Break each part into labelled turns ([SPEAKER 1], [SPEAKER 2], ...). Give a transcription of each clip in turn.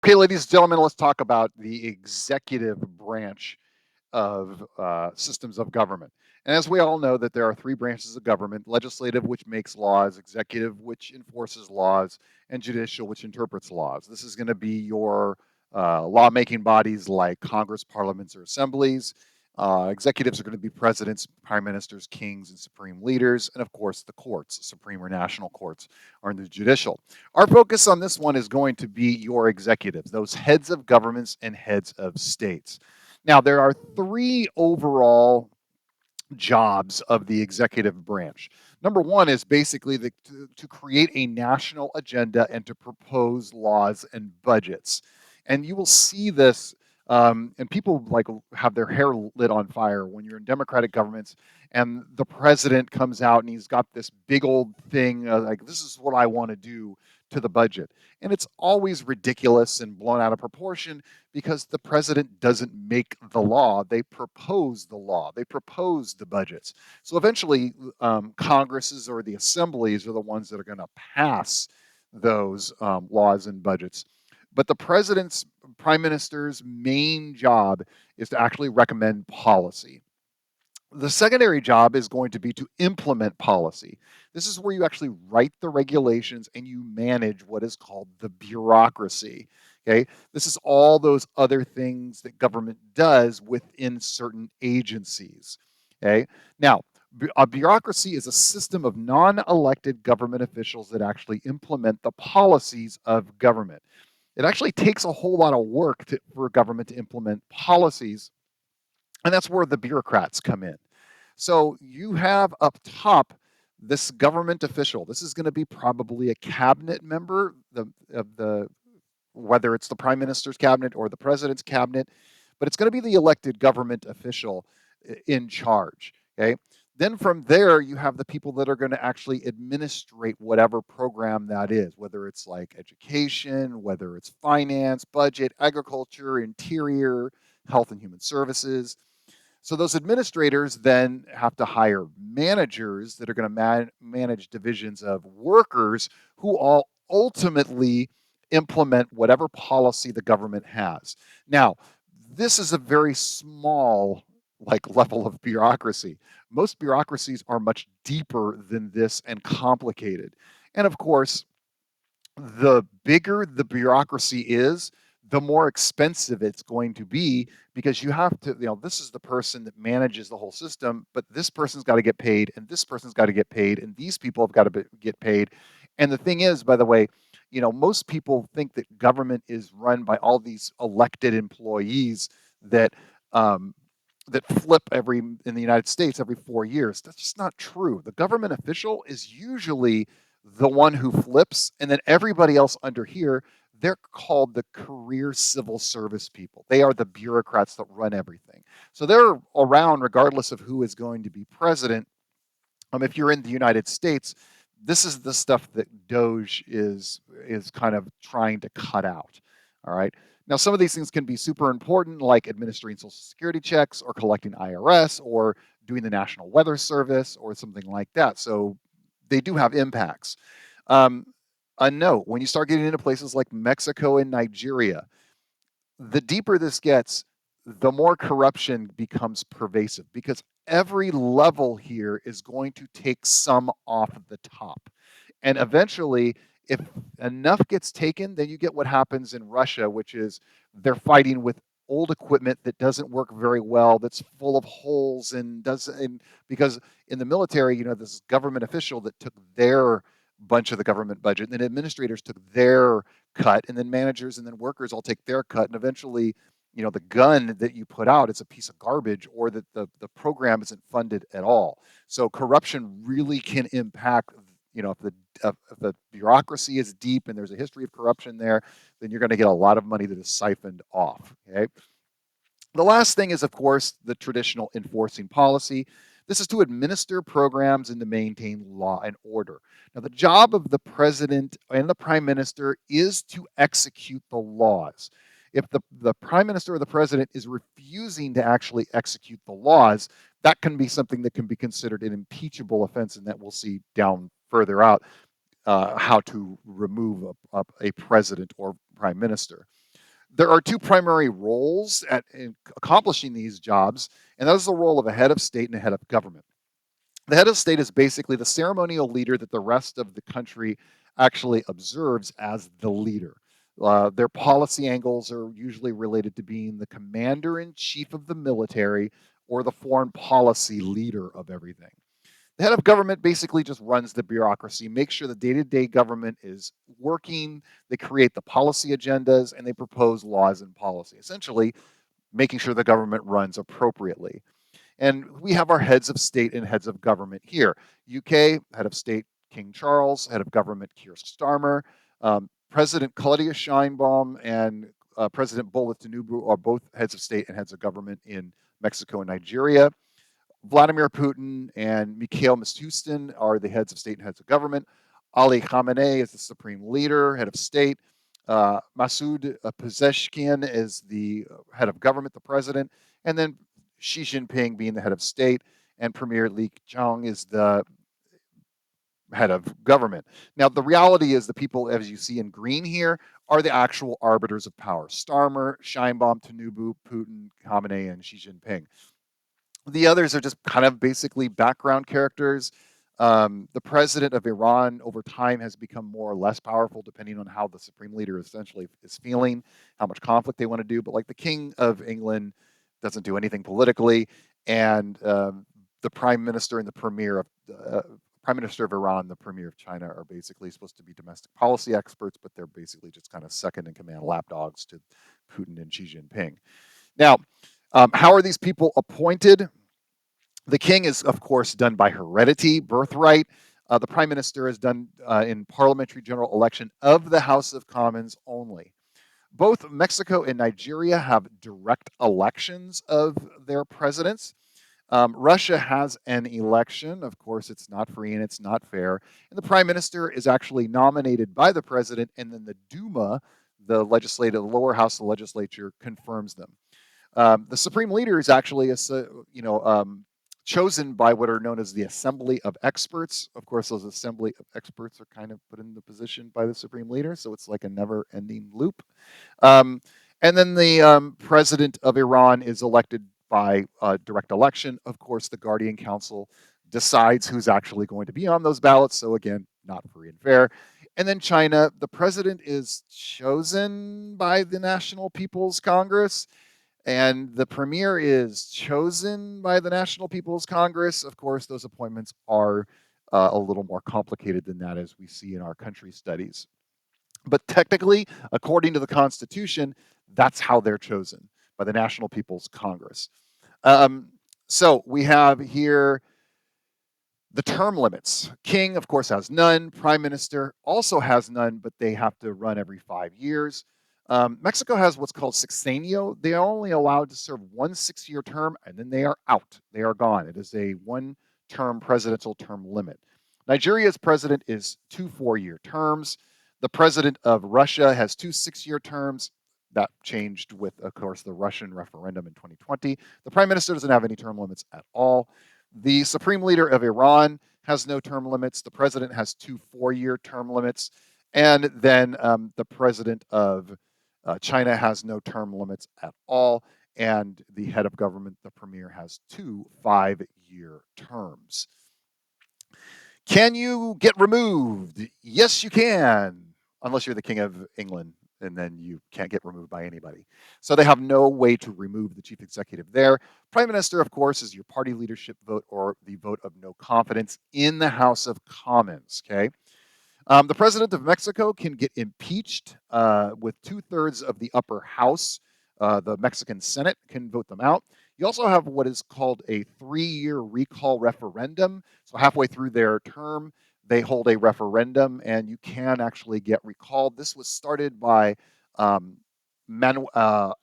[SPEAKER 1] Okay, ladies and gentlemen, let's talk about the executive branch of systems of government. And as we all know, that there are three branches of government: legislative, which makes laws; executive, which enforces laws; and judicial, which interprets laws. This is going to be your lawmaking bodies like Congress, parliaments, or assemblies. Executives are going to be presidents, prime ministers, kings, and supreme leaders. And of course, the courts, supreme or national courts, are in the judicial. Our focus on this one is going to be your executives, those heads of governments and heads of states. Now, there are three overall jobs of the executive branch. Number one is basically to create a national agenda and to propose laws and budgets. And you will see this, and people like have their hair lit on fire when you're in democratic governments and the president comes out and he's got this big old thing like, this is what I want to do to the budget. And it's always ridiculous and blown out of proportion because the president doesn't make the law. They propose the law. They propose the budgets. So eventually, Congresses or the assemblies are the ones that are going to pass those laws and budgets. But the president's, prime minister's main job is to actually recommend policy. The secondary job is going to be to implement policy. This is where you actually write the regulations and you manage what is called the bureaucracy. Okay, this is all those other things that government does within certain agencies. Okay, now a bureaucracy is a system of non-elected government officials that actually implement the policies of government. It actually takes a whole lot of work for government to implement policies, and that's where the bureaucrats come in. So you have up top this government official. This is going to be probably a cabinet member, of the whether it's the prime minister's cabinet or the president's cabinet, but it's going to be the elected government official in charge. Okay. Then from there, you have the people that are going to actually administrate whatever program that is, whether it's like education, whether it's finance, budget, agriculture, interior, health and human services. So those administrators then have to hire managers that are going to manage divisions of workers who all ultimately implement whatever policy the government has. Now, this is a very small level of bureaucracy. Most bureaucracies are much deeper than this and complicated. And of course, the bigger the bureaucracy is, the more expensive it's going to be because you have to, this is the person that manages the whole system, but this person's got to get paid and this person's got to get paid and these people have got to get paid. And the thing is, by the way, most people think that government is run by all these elected employees that um, that flip every in the United States every 4 years. That's just not true. The government official is usually the one who flips, and then everybody else under here, they're called the career civil service people. They are the bureaucrats that run everything. So they're around regardless of who is going to be president. If you're in the United States, this is the stuff that Doge is kind of trying to cut out. All right. Now, some of these things can be super important, like administering Social Security checks or collecting IRS or doing the National Weather Service or something like that. So they do have impacts. Um, a note: when you start getting into places like Mexico and Nigeria, the deeper this gets, the more corruption becomes pervasive because every level here is going to take some off the top. And eventually, if enough gets taken, then you get what happens in Russia, which is they're fighting with old equipment that doesn't work very well, that's full of holes and doesn't, because in the military, this government official that took their bunch of the government budget, and then administrators took their cut, and then managers and then workers all take their cut, and eventually, the gun that you put out is a piece of garbage, or that the program isn't funded at all. So corruption really can impact, if the bureaucracy is deep and there's a history of corruption there, then you're going to get a lot of money that is siphoned off. Okay. The last thing is, of course, the traditional enforcing policy. This is to administer programs and to maintain law and order. Now, the job of the president and the prime minister is to execute the laws. If the prime minister or the president is refusing to actually execute the laws, that can be something that can be considered an impeachable offense, and that we'll see down further out how to remove a president or prime minister. There are two primary roles in accomplishing these jobs, and that is the role of a head of state and a head of government. The head of state is basically the ceremonial leader that the rest of the country actually observes as the leader. Their policy angles are usually related to being the commander in chief of the military or the foreign policy leader of everything. The head of government basically just runs the bureaucracy, makes sure the day-to-day government is working, they create the policy agendas, and they propose laws and policy, essentially making sure the government runs appropriately. And we have our heads of state and heads of government here. UK, head of state, King Charles, head of government, Keir Starmer. President Claudia Sheinbaum and President Bola Tinubu are both heads of state and heads of government in Mexico and Nigeria. Vladimir Putin and Mikhail Mishustin are the heads of state and heads of government. Ali Khamenei is the supreme leader, head of state. Masoud Pezeshkian is the head of government, the president. And then Xi Jinping being the head of state, and Premier Li Qiang is the head of government. Now, the reality is the people, as you see in green here, are the actual arbiters of power. Starmer, Sheinbaum, Tinubu, Putin, Khamenei, and Xi Jinping. The others are just kind of basically background characters. The president of Iran over time has become more or less powerful depending on how the supreme leader essentially is feeling, how much conflict they want to do. But like the king of England doesn't do anything politically, and the prime minister and the prime minister of Iran, the premier of China, are basically supposed to be domestic policy experts, but they're basically just kind of second in command lapdogs to Putin and Xi Jinping. Now, how are these people appointed? The king is, of course, done by heredity, birthright. The prime minister is done in parliamentary general election of the House of Commons only. Both Mexico and Nigeria have direct elections of their presidents. Russia has an election. Of course, it's not free and it's not fair. And the prime minister is actually nominated by the president, and then the Duma, the legislative, the lower house of the legislature, confirms them. The supreme leader is actually chosen by what are known as the Assembly of Experts. Of course, those Assembly of Experts are kind of put in the position by the supreme leader, so it's like a never-ending loop. And then the president of Iran is elected by direct election. Of course, the Guardian Council decides who's actually going to be on those ballots. So again, not free and fair. And then China, the president is chosen by the National People's Congress, and the premier is chosen by the National People's Congress. Of course, those appointments are a little more complicated than that, as we see in our country studies. But technically, according to the Constitution, that's how they're chosen, by the National People's Congress. So we have here the term limits. King, of course, has none. Prime minister also has none, but they have to run every 5 years. Mexico has what's called sexenio. They are only allowed to serve 1 6-year term, and then they are out. They are gone. It is a one-term presidential term limit. Nigeria's president is 2 4-year terms. The president of Russia has 2 6-year terms. That changed with, of course, the Russian referendum in 2020. The prime minister doesn't have any term limits at all. The supreme leader of Iran has no term limits. The president has 2 4-year term limits. And then the president of China has no term limits at all. And the head of government, the premier, has 2 5-year terms. Can you get removed? Yes, you can, unless you're the king of England, and then you can't get removed by anybody. So they have no way to remove the chief executive there. Prime minister, of course, is your party leadership vote or the vote of no confidence in the House of Commons, okay? The president of Mexico can get impeached with 2/3 of the upper house. The Mexican Senate can vote them out. You also have what is called a 3-year recall referendum. So halfway through their term, they hold a referendum, and you can actually get recalled. This was started by Andres Manuel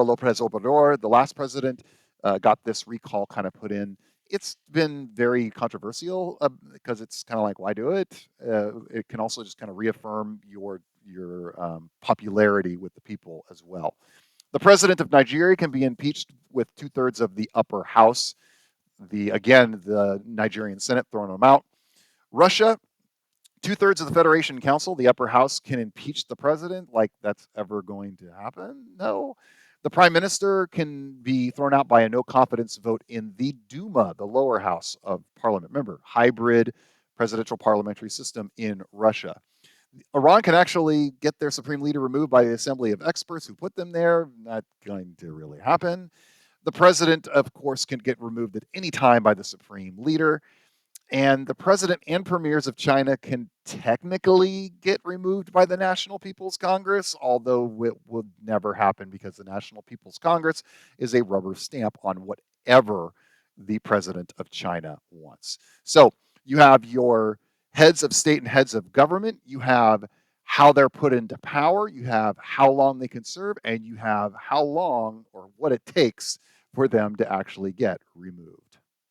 [SPEAKER 1] Lopez Obrador, the last president, got this recall kind of put in. It's been very controversial because it's kind of like, why do it? It can also just kind of reaffirm your popularity with the people as well. The president of Nigeria can be impeached with 2/3 of the upper house. The Nigerian Senate throwing them out. Russia, 2/3 of the Federation Council, the upper house, can impeach the president. Like that's ever going to happen? No. The prime minister can be thrown out by a no confidence vote in the Duma, the lower house of parliament. Remember, hybrid presidential parliamentary system in Russia. Iran can actually get their supreme leader removed by the assembly of experts who put them there. Not going to really happen. The president, of course, can get removed at any time by the supreme leader. And the president and premiers of China can technically get removed by the National People's Congress, although it would never happen because the National People's Congress is a rubber stamp on whatever the president of China wants. So you have your heads of state and heads of government, you have how they're put into power, you have how long they can serve, and you have how long or what it takes for them to actually get removed.